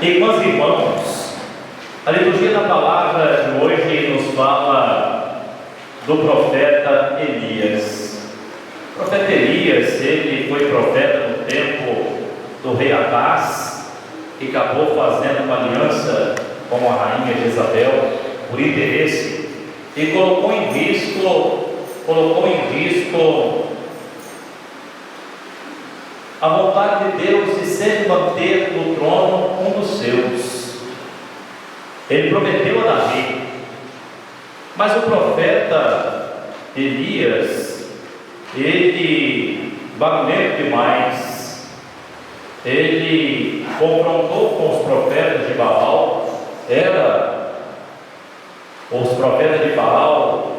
Irmãs e irmãos, a liturgia da palavra de hoje nos fala do profeta Elias. O profeta Elias, ele foi profeta no tempo do rei Acaz, que acabou fazendo uma aliança com a rainha Jezabel por interesse e colocou em risco a vontade de Deus de sempre manter no trono um dos seus. Ele prometeu a Davi, mas o profeta Elias, ele barulhento demais, ele confrontou com os profetas de Baal. Os profetas de Baal,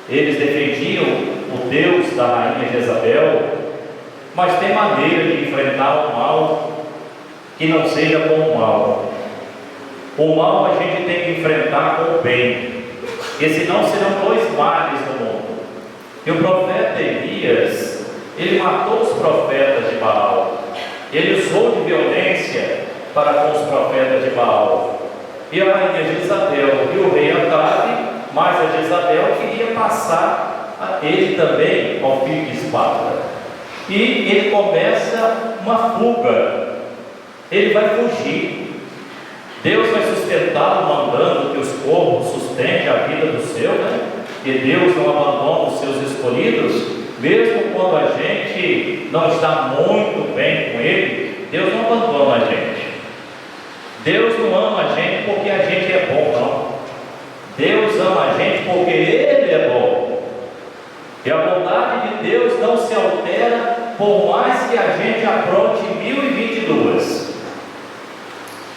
eles defendiam o Deus da rainha Jezabel, mas tem maneira de enfrentar o mal que não seja com o mal. O mal a gente tem que enfrentar com o bem, porque senão serão dois males no mundo. E o profeta Elias, ele matou os profetas de Baal, ele usou de violência para com os profetas de Baal. E a rainha Jezabel e o rei Acabe, mas a Jezabel queria passar a ele também ao fio de espada. E ele começa uma fuga, ele vai fugir. Deus vai sustentá-lo, mandando que os povos sustentem a vida do seu, E Deus não abandona os seus escolhidos, mesmo quando a gente não está muito bem com Ele. Deus não abandona a gente. Deus não ama a gente porque a gente é bom, não. Deus ama a gente porque Ele é bom. E a bondade de Deus não se altera por mais que a gente apronte 1022.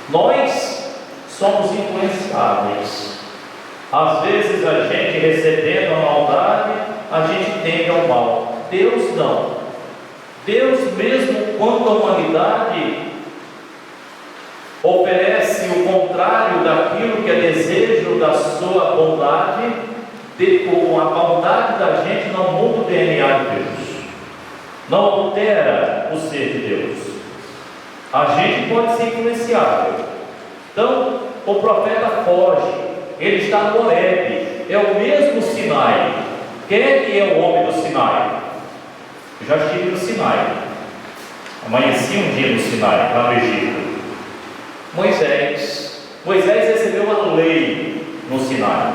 Nós somos influenciáveis. Às vezes a gente recebendo a maldade, a gente tende ao mal. Deus não. Deus, mesmo quando a humanidade oferece o contrário daquilo que é desejo da sua bondade, a bondade da gente não muda o DNA de Deus, não altera o ser de Deus. A gente pode ser influenciável. Então o profeta foge, ele está no Horebe, é o mesmo Sinai. Quem é que é o homem do Sinai? Eu já estive no Sinai, amanheci um dia no Sinai, lá no Egito. Moisés recebeu a lei no Sinai.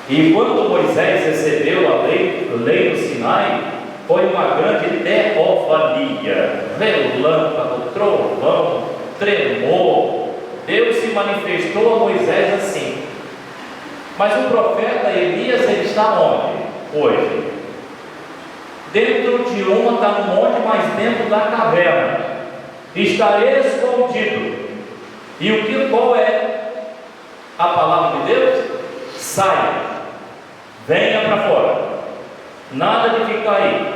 E quando Moisés recebeu a lei no Sinai, foi uma grande teofania, relâmpago, trovão, tremor. Deus se manifestou a Moisés assim. Mas o profeta Elias, ele está onde hoje? Dentro de uma, está no monte, mas dentro da caverna, está escondido. E qual é a palavra de Deus? Saia, venha para fora, nada de ficar aí.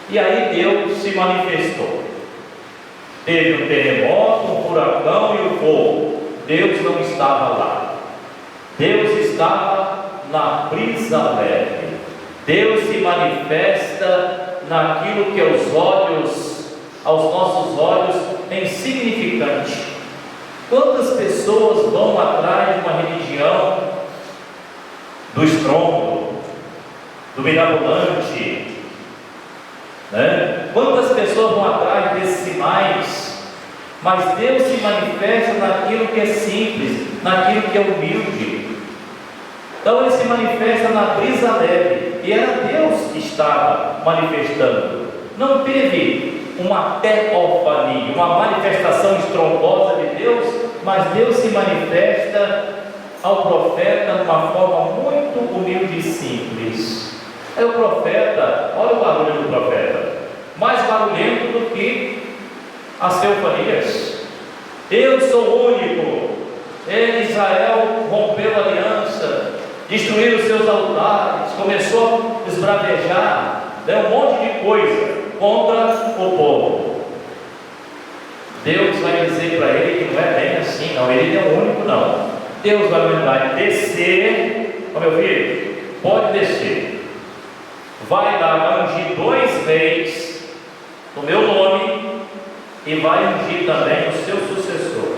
E aí Deus se manifestou. Teve um terremoto, um furacão e o fogo. Deus não estava lá. Deus estava na brisa leve. Deus se manifesta naquilo que aos nossos olhos, é insignificante. Quantas pessoas vão atrás de uma religião do estrondo, do mirabolante, Quantas pessoas vão atrás desses sinais? Mas Deus se manifesta naquilo que é simples, naquilo que é humilde. Então Ele se manifesta na brisa leve, e era Deus que estava manifestando. Não teve uma teofania, uma manifestação estrondosa de Deus, mas Deus se manifesta ao profeta de uma forma muito humilde e simples. Aí o profeta, olha o barulho do profeta, mais barulhento do que as teofanias. Eu sou único. Israel rompeu a aliança, destruiu os seus altares, começou a esbravejar, um monte de coisa contra o povo. Deus vai dizer para ele que não é bem assim, não. Ele é o único, não. Deus vai mandar ele descer. Ó, meu filho, pode descer. Vai ungir 2 reis no meu nome, e vai ungir também o seu sucessor.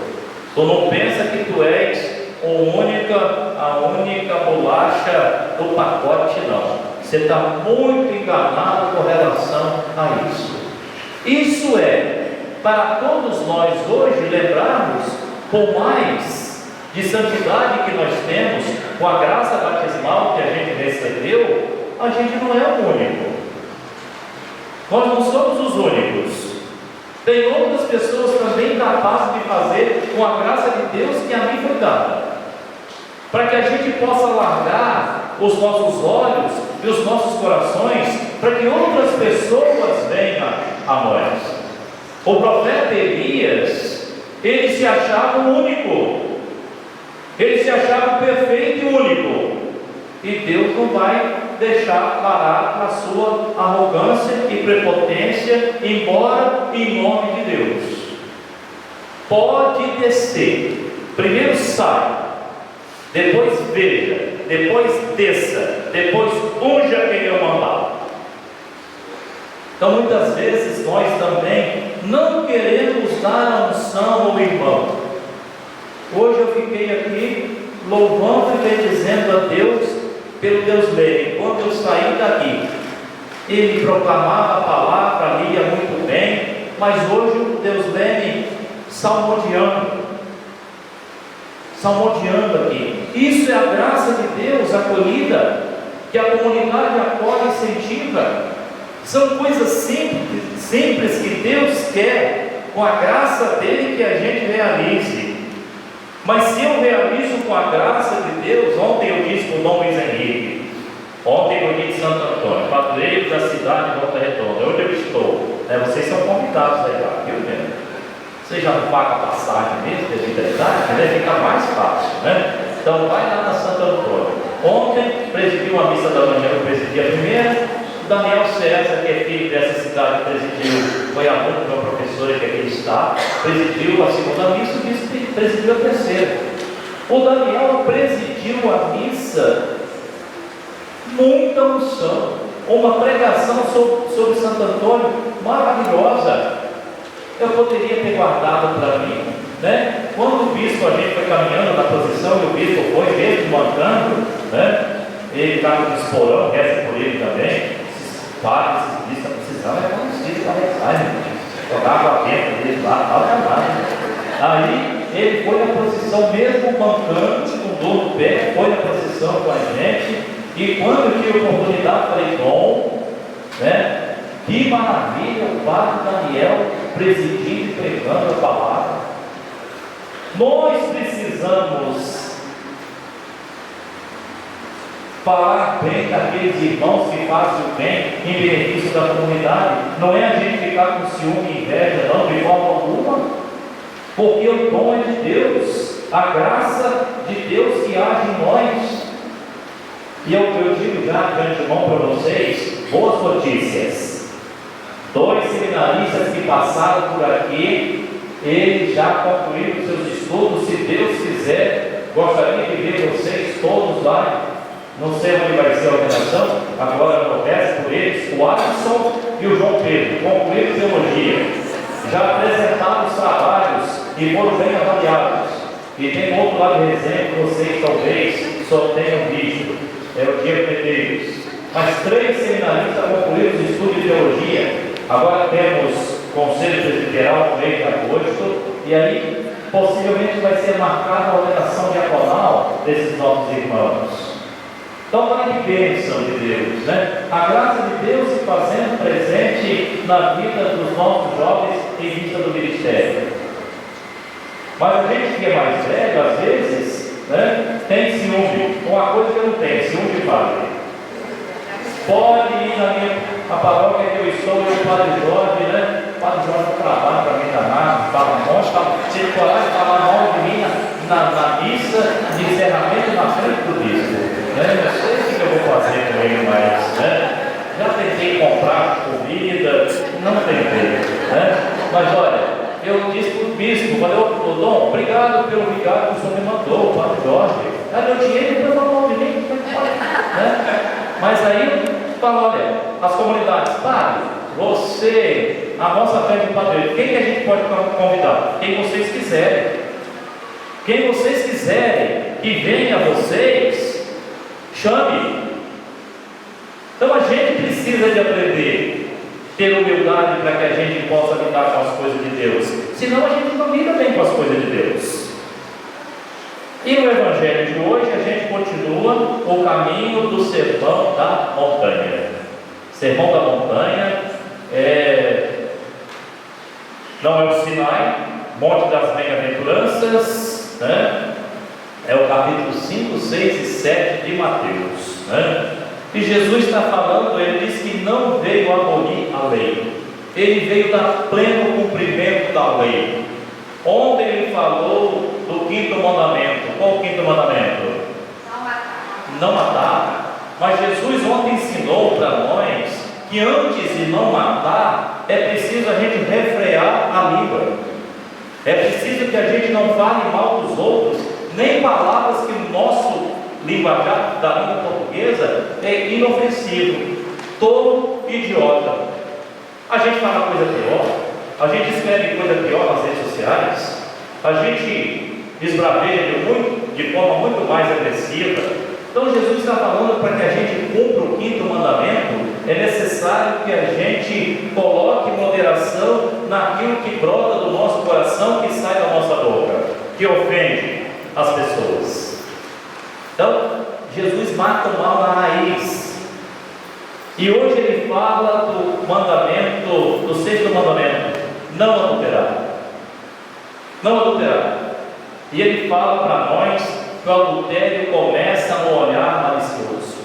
Tu não pensa que tu és a única bolacha do pacote, não. Você está muito enganado com relação a isso. Isso é para todos nós hoje lembrarmos, por mais de santidade que nós temos, com a graça batismal que a gente recebeu, a gente não é o único. Nós não somos os únicos. Tem outras pessoas também capazes de fazer com a graça de Deus que a mim foi dada, para que a gente possa largar os nossos olhos e os nossos corações, para que outras pessoas venham a nós. O profeta Elias, ele se achava o único, ele se achava perfeito e único, e Deus não vai deixar parar a sua arrogância e prepotência, embora em nome de Deus. Pode descer, primeiro sai, depois veja, depois desça, depois unja quem eu mandar. Então muitas vezes nós também não queremos dar a unção ao irmão. Hoje eu fiquei aqui louvando e bendizendo a Deus pelo Deus Leme. Quando eu saí daqui, ele proclamava a palavra, lia muito bem, mas hoje o Deus Leme salmodiando aqui. Isso é a graça de Deus acolhida, que a comunidade acolhe e incentiva. São coisas simples que Deus quer, com a graça dele, que a gente realize. Mas se eu realizo com a graça de Deus, ontem eu disse para o Dom Luiz Henrique, ontem eu disse Santo Antônio, padroeiro da cidade de Volta Redonda, onde eu estou, vocês são convidados aí lá, viu, mesmo? Você já não paga passagem mesmo, devido à idade, deve ficar mais fácil, né? Então vai lá na Santo Antônio. Ontem presidiu a missa da manhã, eu presidi a primeira. Daniel César, que é filho dessa cidade, presidiu, foi aluno de uma professora que aqui está, presidiu a segunda missa e disse que presidiu a terceira. O Daniel presidiu a missa, muita unção, uma pregação sobre Santo Antônio maravilhosa. Eu poderia ter guardado para mim, né? Quando o bispo, a gente foi caminhando na procissão e o bispo foi mesmo mandando, né? Ele estava no esporão, reza por ele também. Padres, esses bispos estão precisando, é conhecido para rezar, jogava dentro deles lá, tal. Aí ele foi na procissão, mesmo mancando, com dor no pé, foi na procissão com a gente. E quando eu tive a oportunidade, falei, bom, né? Que maravilha o padre Daniel presidindo e pregando a palavra. Nós precisamos falar bem daqueles irmãos que fazem o bem em benefício da comunidade. Não é a gente ficar com ciúme e inveja, não, de forma alguma, porque o dom é de Deus, a graça de Deus que age em nós. E eu digo já de antemão para vocês, boas notícias. 2 seminaristas que passaram por aqui, eles já concluíram seus estudos. Se Deus quiser, gostaria de ver vocês todos lá. Não sei onde vai ser a ordenação, agora eu peço por eles, o Alisson e o João Pedro, concluíram teologia, já apresentaram os trabalhos e foram bem avaliados. E tem outro lado de resenha que vocês talvez só tenham visto, é o Diego Medeiros. Mas 3 seminaristas concluíram os estudos de teologia. Agora temos conselho presbiteral no mês de agosto, e aí possivelmente vai ser marcada a ordenação diaconal desses nossos irmãos. Então, olha que bênção de Deus, né? A graça de Deus se fazendo presente na vida dos nossos jovens em vista do ministério. Mas a gente que é mais velho, às vezes, né, tem ciúme. Uma coisa que eu não tenho, ciúme de padre. Pode ir na paróquia que eu estou, eu e o padre Jorge, né? O padre Jorge trabalha para mim danado, fala monte, se ele coragem de falar mal de mim na missa de encerramento na frente do bispo. Não sei o que eu vou fazer com ele mais, né? Já tentei comprar comida, não tentei, né? Mas olha, eu disse para o bispo, falei, ô Dom, obrigado pelo vigário que o senhor me mandou, o padre Jorge. Aí meu dinheiro não falou de mim, né? Mas aí fala, olha, as comunidades, padre, você a nossa festa de padroeiro. Quem que a gente pode convidar? Quem vocês quiserem. Quem vocês quiserem que venha a vocês, chame. Então a gente precisa de aprender, ter humildade para que a gente possa lidar com as coisas de Deus. Senão a gente não lida bem com as coisas de Deus. E no Evangelho de hoje a gente continua o caminho do Sermão da Montanha. Sermão da Montanha não é o Sinai, Monte das Bem-aventuranças, né? É o capítulo 5, 6 e 7 de Mateus, né? E Jesus está falando, ele diz que não veio abolir a lei, ele veio dar pleno cumprimento da lei. Ontem ele falou do quinto mandamento. Qual o quinto mandamento? Não matar. Não matar. Mas Jesus ontem ensinou para nós que antes de não matar, é preciso a gente refrear a língua. É preciso que a gente não fale mal dos outros, nem palavras que o nosso linguajar da língua portuguesa é inofensivo, tolo, idiota. A gente fala coisa pior, a gente escreve coisa pior nas redes sociais, a gente esbraveja de forma muito mais agressiva. Então Jesus está falando para que a gente cumpra o quinto mandamento, é necessário que a gente coloque moderação naquilo que brota do nosso coração, que sai da nossa boca, que ofende as pessoas. Então, Jesus mata o mal na raiz. E hoje ele fala do mandamento, do sexto mandamento, não adulterar. Não adulterar. E ele fala para nós que o adultério começa no olhar malicioso.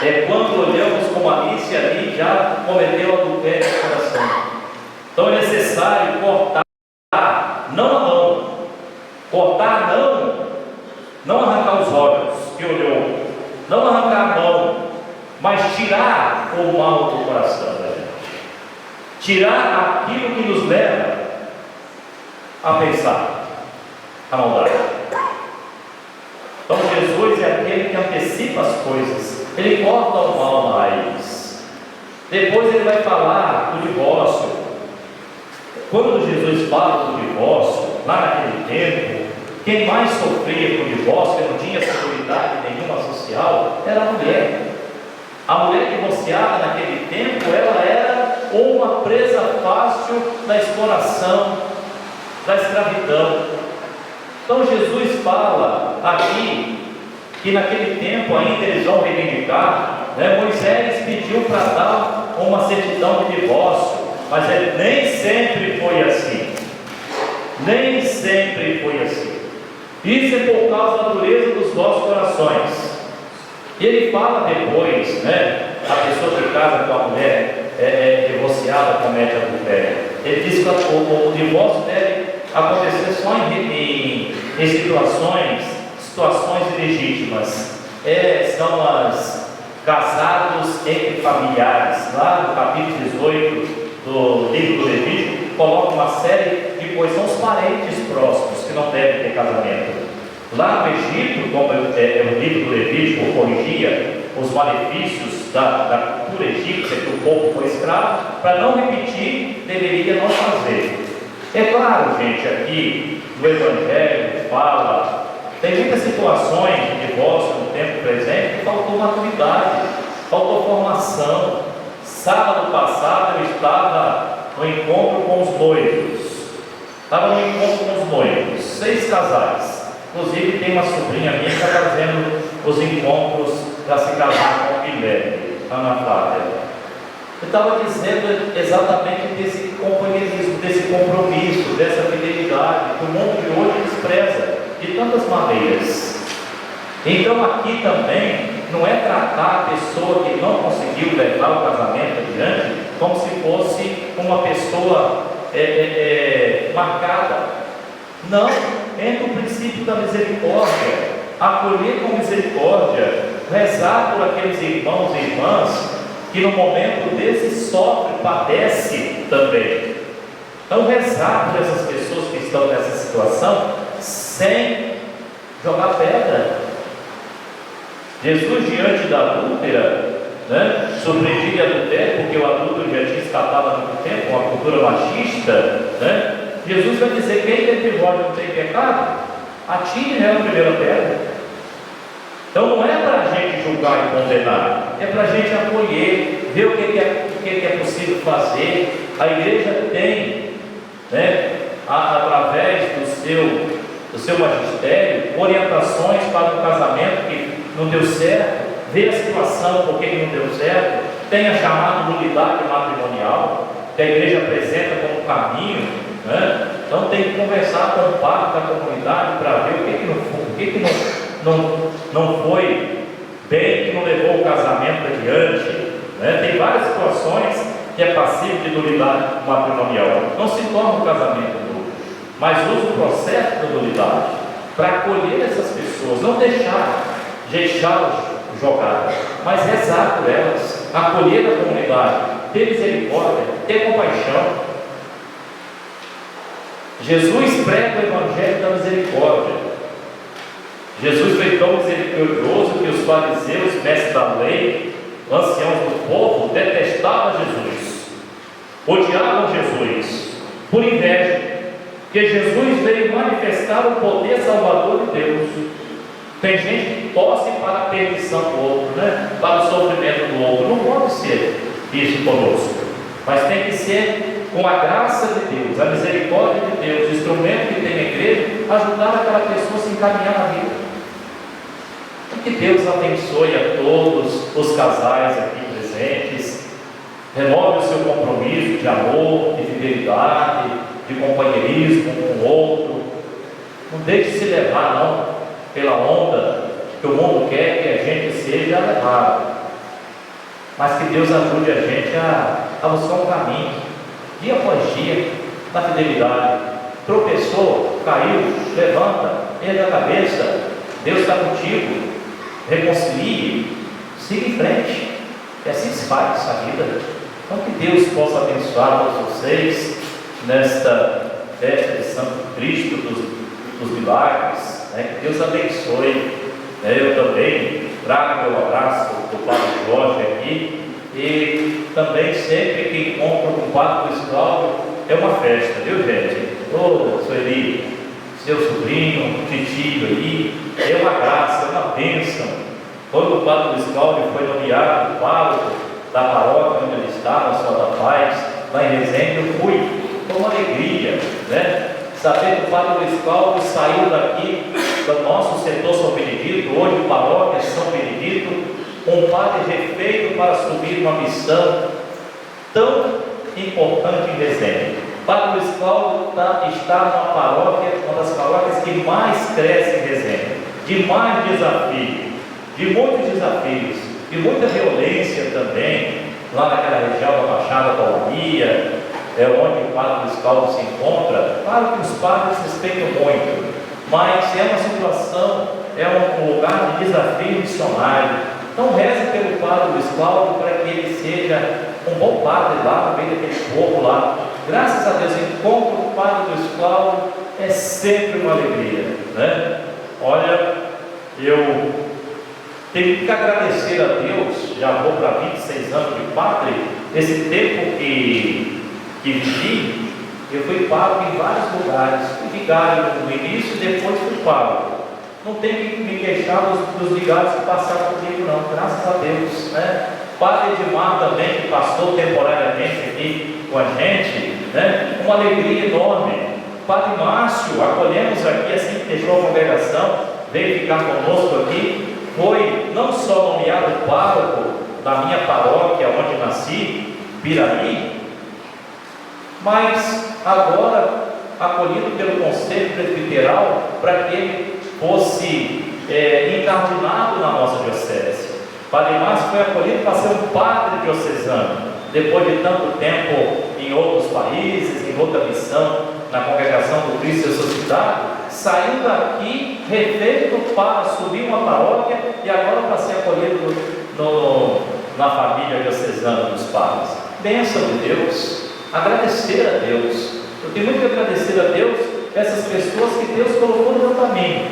É quando olhamos com malícia ali, já cometeu adultério no coração. Então é necessário cortar, não a mão. Cortar não arrancar os olhos que olhou, não arrancar a mão, mas tirar o mal do coração da gente. Tirar aquilo que nos leva a pensar a maldade. Então Jesus é aquele que antecipa as coisas, ele corta o mal na raiz. Depois ele vai falar do divórcio. Quando Jesus fala do divórcio, lá naquele tempo, quem mais sofria com o divórcio, que não tinha seguridade nenhuma social, era a mulher. A mulher divorciada naquele tempo, ela era uma presa fácil da exploração, da escravidão. Então Jesus fala aqui que naquele tempo ainda eles vão reivindicar, né? Moisés pediu para dar uma certidão de divórcio, mas ele nem sempre foi assim. Nem sempre foi assim. Isso é por causa da dureza dos vossos corações. E ele fala depois, né? A pessoa que casa com a mulher divorciada comete adultério. Ele diz que o divórcio deve acontecer só em situações ilegítimas. São as casados entre familiares. Lá no capítulo 18 do livro do Levítico, coloca uma série de coisas, são os parentes próximos que não devem ter casamento. Lá no Egito, como o livro do Levítico corrigia os malefícios da cultura egípcia, que o povo foi escravo, para não repetir, deveria não fazer. É claro, gente, aqui no Evangelho fala, tem muitas situações de divórcio no tempo presente que faltou maturidade, faltou formação. Sábado passado eu estava no encontro com os noivos. Estava no encontro com os noivos, 6 casais. Inclusive tem uma sobrinha minha que está fazendo os encontros para se casar com o Guilherme, Ana Flávia. Eu estava dizendo exatamente desse companheirismo, desse compromisso, dessa fidelidade que o mundo de hoje despreza de tantas maneiras. Então aqui também não é tratar a pessoa que não conseguiu levar o casamento adiante como se fosse uma pessoa marcada. Não, entra o princípio da misericórdia, acolher com misericórdia, rezar por aqueles irmãos e irmãs que no momento desse sofre, padece também. Então rezar por essas pessoas que estão nessa situação sem jogar pedra. Jesus, diante da adúltera, né? Surpreendido em adultério, porque o adulto já tinha escapado há muito tempo, uma cultura machista, né? Jesus vai dizer: quem dentre vós não tem pecado, atire a primeira pedra. Então não é para a gente julgar e condenar, é para a gente acolher, ver o que é possível fazer. A igreja tem, né, através do seu magistério, orientações para um casamento que não deu certo, ver a situação, por que não deu certo, tem a chamada nulidade matrimonial, que a igreja apresenta como caminho, né? Então tem que conversar com o padre da comunidade para ver o que não foi bem, que não levou o casamento adiante, né? Tem várias situações que é passível de nulidade matrimonial. Não se torna um casamento nulo, mas usa o processo da nulidade para acolher essas pessoas, não deixá-las jogadas, mas rezar por elas, acolher a comunidade, ter misericórdia, ter compaixão. Jesus prega o evangelho da misericórdia. Jesus foi tão misericordioso que os fariseus, mestres da lei, anciãos do povo, detestavam Jesus, odiavam Jesus, por inveja, porque Jesus veio manifestar o poder salvador de Deus. Tem gente que torce para a perdição do outro, né? Para o sofrimento do outro. Não pode ser isso conosco, mas tem que ser com a graça de Deus, a misericórdia de Deus, o instrumento que tem na igreja, ajudar aquela pessoa a se encaminhar na vida. Que Deus abençoe a todos os casais aqui presentes, renove o seu compromisso de amor, de fidelidade, de companheirismo um com o outro. Não deixe se levar não pela onda que o mundo quer que a gente seja levado, mas que Deus ajude a gente a buscar um caminho, dia após dia, na fidelidade. Tropeçou, caiu, levanta, erga a cabeça, Deus está contigo. Reconcilie, siga em frente, e assim se faz a vida. Então que Deus possa abençoar todos vocês nesta festa de Santo Cristo dos milagres, né? Que Deus abençoe, né? Eu também trago meu abraço do Padre Jorge aqui, e também sempre que encontro com o Padre Luiz Cláudio é uma festa, viu gente? Ô Sueli, seu sobrinho, titio aí, é uma graça, é uma bênção. Quando o Padre Luiz Cláudio foi nomeado pároco da paróquia onde ele estava, Só da Paz, lá em Resende, eu fui com uma alegria, né? Saber que o Padre Luiz Cláudio saiu daqui do nosso setor São Benedito, hoje paróquia São Benedito, um padre refeito para assumir uma missão tão importante em Resende. Padre Luiz Cláudio está numa paróquia, uma das paróquias que mais cresce em Resende, de mais desafio, de muitos desafios, de muita violência também, lá naquela região da Baixada da Bahia, onde o Padre Luiz Cláudio se encontra. Claro que os padres respeitam muito, mas é uma situação, é um lugar de desafio missionário. Então reze pelo Padre Luiz Cláudio para que ele seja um bom padre lá no meio daquele povo lá. Graças a Deus, encontro com o Padre Luiz Cláudio é sempre uma alegria, né? Olha, eu tenho que agradecer a Deus, já vou para 26 anos de padre. Esse tempo que vivi, eu fui pároco em vários lugares, fui vigário no início e depois fui pároco. Não tenho que me queixar dos vigários que passaram comigo não, graças a Deus, né? Padre Edmar também, que passou temporariamente aqui com a gente, né? Uma alegria enorme. Padre Márcio, acolhemos aqui assim que deixou a congregação, veio ficar conosco aqui, foi não só nomeado pároco da minha paróquia onde nasci, Piraí, mas agora acolhido pelo Conselho Presbiteral para que ele fosse encardinado na nossa diocese. Padre Márcio foi acolhido para ser um padre diocesano, depois de tanto tempo em outros países, em outra missão, na congregação do Cristo ressuscitado, saiu daqui refeito para assumir uma paróquia e agora para ser acolhido na família diocesana dos padres. Bênção de Deus, agradecer a Deus. Eu tenho muito que agradecer a Deus, essas pessoas que Deus colocou no meu caminho.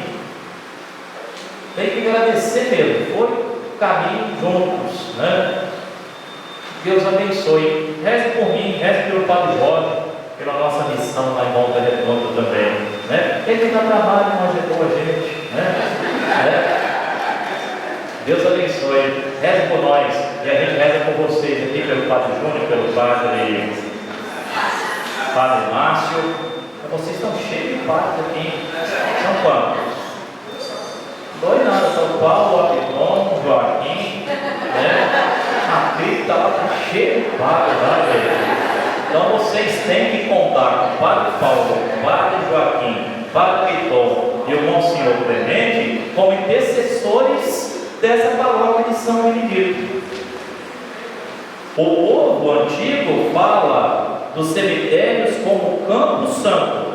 Tem que agradecer mesmo, foi caminho juntos, né? Deus abençoe. Reze por mim, reze pelo Padre Jorge, pela nossa missão lá em Volta Redonda também, né? Ele dá trabalho, mas ajudou a gente, né? Deus abençoe. Reze por nós. E a gente reza por vocês aqui, pelo Padre Júnior, pelo Padre Márcio. Vocês estão cheios de padres aqui. São quantos? Dois nada, São Paulo, Abidon, Joaquim, né? A cripta lá está cheia de padres lá, velho. Então vocês têm que contar com o Padre Paulo, o Padre Joaquim, o Padre Vitor e o Monsenhor Clemente como intercessores dessa palavra de São Benedito. O povo antigo fala dos cemitérios como Campo Santo.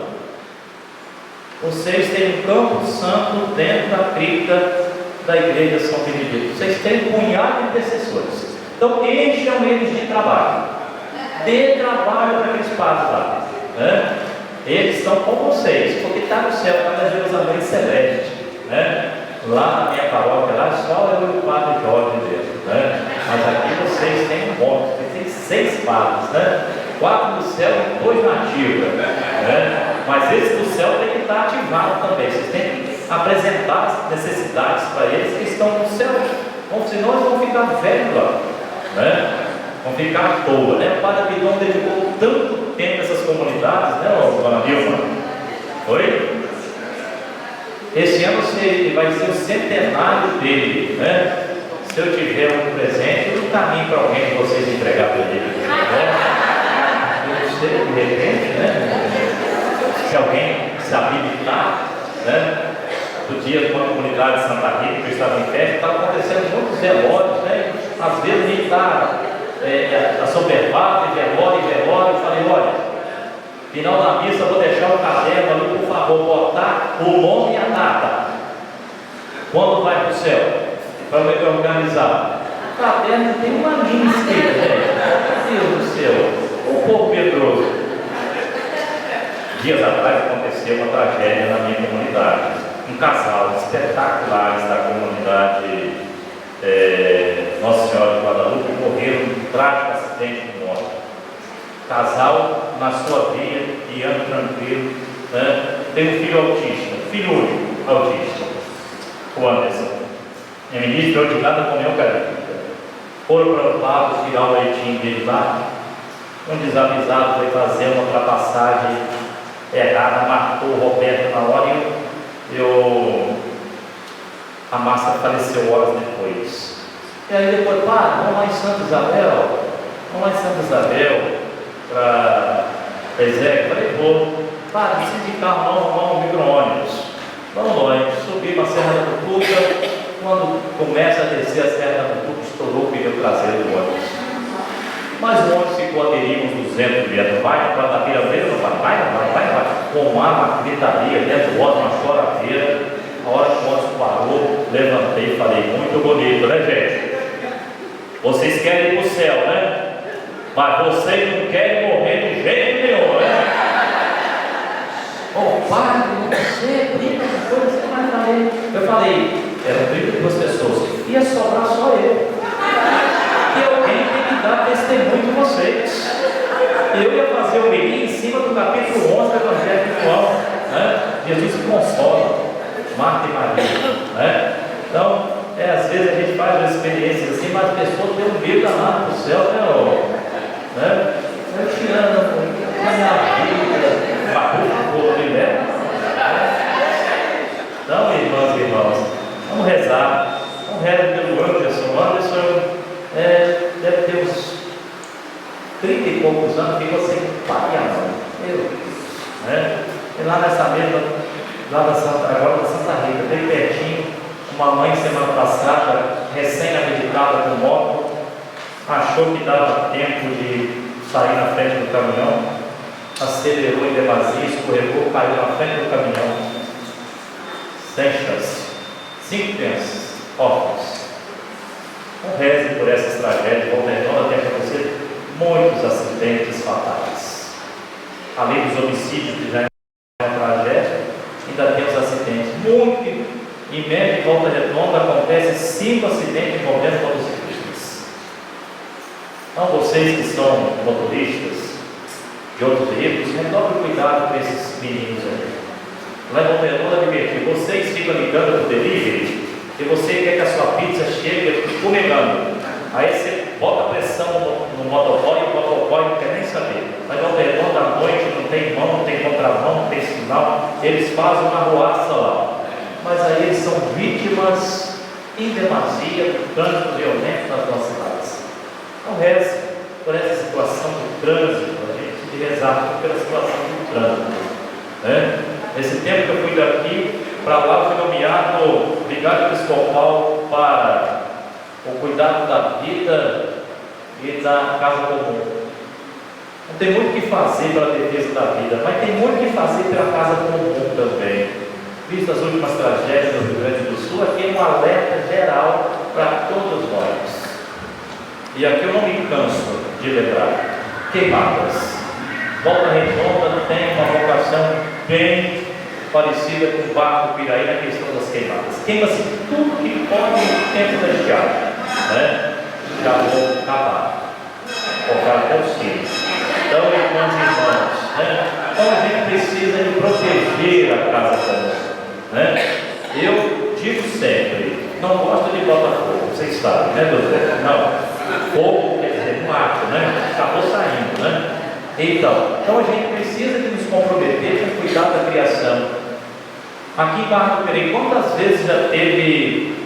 Vocês têm um Campo Santo dentro da cripta da Igreja São Benedito. Vocês têm um punhado de intercessores. Então encham eles de trabalho. Dê trabalho para aqueles padres lá, né? Eles estão com vocês, porque está no céu, está na Jerusalém Celeste, né? Lá na minha paróquia, lá só eu e o Padre Jorge mesmo, né? Mas aqui vocês têm um monte, vocês têm 6 padres, né? 4 no céu e 2 na ativa, né? Mas esse do céu tem que estar ativado também. Vocês têm que apresentar as necessidades para eles que estão no céu, senão eles vão ficar velhos lá, né? Vão ficar à toa, né? O Padre Abidon dedicou tanto tempo a essas comunidades, né, Dona Vilma? Oi? Esse ano vai ser o centenário dele, né? Se eu tiver um presente, eu encaminho para alguém de vocês entregar para ele, né? Eu não sei, de repente, né? Se alguém se habilitar, né? Do dia de uma comunidade de Santa Rita, que eu estava em festa, estava acontecendo muitos velórios, né? Às vezes a gente está assoberbado, velório, eu falei, olha, final da missa eu vou deixar o caderno ali, por favor, botar o nome e a data, quando vai para o céu, para eu organizar. O caderno tem uma linha escrita, né? Meu Deus do céu, o povo medroso. Dias atrás aconteceu uma tragédia na minha comunidade. Um casal espetaculares da comunidade Nossa Senhora de Guadalupe morreram num trágico acidente de moto. Casal na sua via, guiando tranquilo, né? Tem um filho autista, filho único autista, o Anderson. E me disse, eu de nada comeu carinho. Foram para o lado tirar o leitinho dele lá. Um desavisado foi fazer uma ultrapassagem errada, matou o Roberto na hora e a Márcia faleceu horas depois. E aí depois, vamos lá em Santa Isabel, para Ezequiel. Falei, vou, não precisa de carro não, vamos ao micro-ônibus. Vamos lá, subimos a Serra da Mutuca. Quando começa a descer a Serra da Mutuca, estourou o pneu traseiro do ônibus. Mas o ônibus ficou a deriva uns 200 metros. Vai para a Pirabeira, não vai. Com uma gritaria dentro do ônibus, uma choradeira. A hora que o ônibus parou, levantei e falei, muito bonito, né, gente? Vocês querem ir para o céu, né? Mas vocês não querem morrer de jeito nenhum, né? Padre, você brinca com coisa, você vai fazer. Eu falei, era briga de 2 pessoas, ia sobrar só eu. E alguém tem que dar testemunho de vocês. Eu ia fazer o menino em cima do capítulo 11 do Evangelho de João, né? Jesus se consola, Marta e Maria, né? Então, às vezes a gente faz umas experiências assim, mas as pessoas têm um medo danado do céu, né? Eu te amo, a minha vida, macuco, né? Então, irmãs e irmãos, vamos rezar. Vamos rezar pelo Anderson. O Anderson deve ter uns 30 e poucos anos, ficou sem pai e mãe. Meu Deus, né? E lá nessa mesa, agora da Santa Rita, bem pertinho, uma mãe semana passada, recém-habilitada com moto, achou que dava tempo de sair na frente do caminhão, acelerou em demasia, escorregou, caiu na frente do caminhão, sem chance. 5 crianças, órfãos. Não reze por essas tragédias, vão tem acontecido muitos acidentes fatais. Além dos homicídios que já é uma tragédia, ainda tem os acidentes. Em média, em Volta Redonda, acontece 5 acidentes envolvendo motociclistas. Então, que são motoristas de outros veículos, redobre cuidado com esses meninos aí. Leva o vendedor a divertir. Vocês ficam ligando para o delivery e você quer que a sua pizza chegue escorregando. Aí você bota pressão no motoboy e o motoboy não quer nem saber. Mas ao redor da noite não tem mão, não tem contramão, não tem sinal. Eles fazem uma arruaça lá. Mas aí eles são vítimas em demasia do trânsito violento nas nossas cidades. Então reze por essa situação do trânsito, a gente de rezar pela situação do trânsito. Né? Nesse tempo que eu fui daqui para lá, fui nomeado vigário episcopal para o cuidado da vida e da casa comum. Não tem muito o que fazer pela defesa da vida, mas tem muito o que fazer pela casa comum também. Visto as últimas tragédias do Rio Grande do Sul, aqui é um alerta geral para todos nós. E aqui eu não me canso de lembrar: queimadas. Volta Redonda tem uma vocação bem parecida com o Barra do Piraí na questão das queimadas. Queima-se tudo que pode no tempo da estiagem, né? Já vou acabar, colocar até os filhos. Então, irmãos e irmãs, né? Então a gente precisa de proteger a casa comum, né? Eu digo sempre, não gosto de Botafogo, vocês sabem, né, doutor? Não, fogo quer dizer mato, né? Acabou saindo, né? Então a gente precisa de nos comprometer com cuidar da criação. Aqui em Barra do Piraí, quantas vezes já teve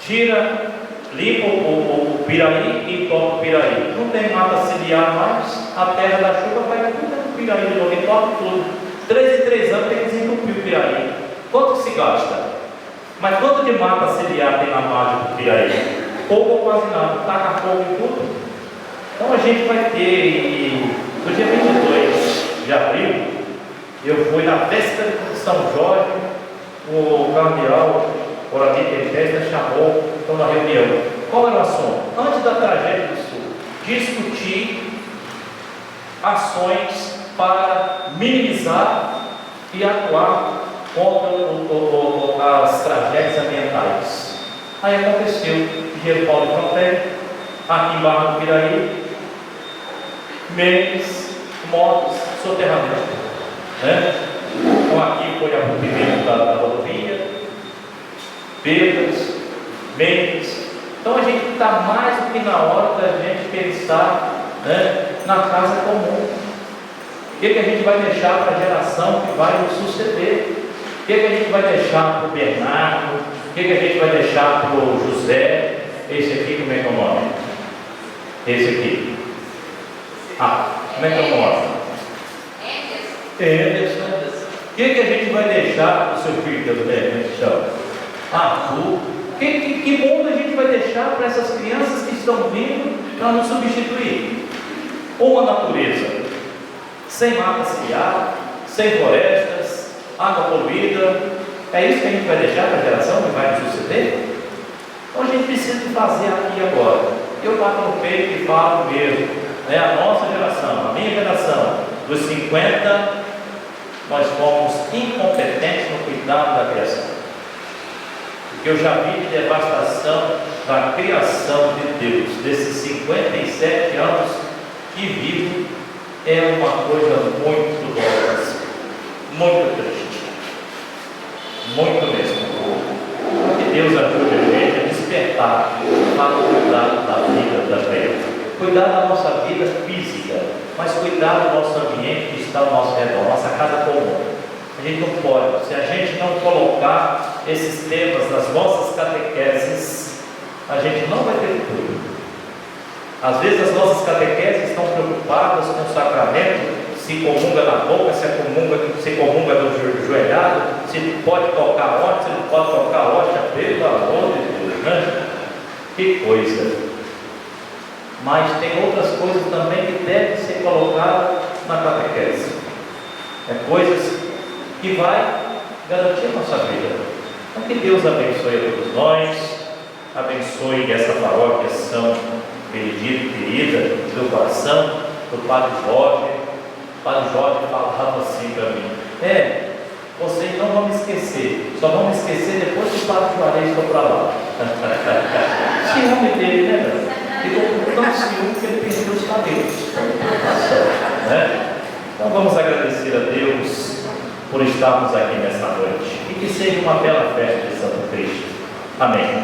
tira, limpa o Piraí e toca o Piraí? Não tem mata ciliar mais, a terra da chuva vai tudo no Piraí de novo e toca tudo. 3 em 3 anos tem que desentupir o Piraí. Quanto se gasta? Mas quanto de mata ciliar tem na margem do Piraí? Pouco ou quase nada, taca fogo em tudo. Então a gente vai ter, no dia 22 de abril, eu fui na véspera de São Jorge, o cardeal Orani Tempesta chamou para uma reunião. Qual era o assunto? Antes da tragédia do Sul, discutir ações para minimizar e atuar contra as tragédias ambientais. Aí aconteceu, Engenheiro Paulo Fronteira, aqui em Barra do Piraí, memes, motos, soterramento, né? Então aqui foi a rompimento da rodovia, perdas, memes. Então a gente está mais do que na hora da gente pensar, né, na casa comum. O que a gente vai deixar para a geração que vai nos suceder? O que a gente vai deixar para o Bernardo? O que a gente vai deixar para o José? Esse aqui, como é que é o nome? Esse aqui. Como é que é o nome? Anderson. O que a gente vai deixar para o seu filho, Deus chama? Arthur. Que mundo a gente vai deixar para essas crianças que estão vindo para nos substituir? Uma natureza sem mata ciliar, sem florestas, água poluída. É isso que a gente vai deixar para a geração que vai nos suceder? Então a gente precisa de fazer aqui e agora. Eu bato no peito e falo mesmo, né? A nossa geração, a minha geração, dos 50, nós fomos incompetentes no cuidado da criação. Eu já vi de devastação da criação de Deus, desses 57 anos que vivo, é uma coisa muito dolorosa, muito triste, muito mesmo. Que Deus ajude a gente a despertar para o cuidado da vida também, cuidar da nossa vida física, mas cuidar do nosso ambiente que está ao nosso redor, nossa casa comum. A gente não pode, se a gente não colocar esses temas nas nossas catequeses, a gente não vai ter futuro. Às vezes as nossas catequeses estão preocupadas com o sacramento, se comunga na boca, se comunga do joelhado, se pode tocar onde, se não pode tocar onde, pelo amor de Deus, né? Que coisa! Mas tem outras coisas também que devem ser colocadas na catequese. É coisas que vai garantir a nossa vida. Então que Deus abençoe a todos nós, abençoe essa paróquia São Benedito, querida, do coração, do Padre Jorge. O Padre Jorge falava assim para mim: vocês não vão me esquecer, só vão me esquecer depois que o Padre Juarez for para lá. Se homem dele, né, meu? ficou com tanto ciúme que ele perdeu os cabelos. Né? Então vamos agradecer a Deus por estarmos aqui nessa noite. E que seja uma bela festa de Santo Cristo. Amém.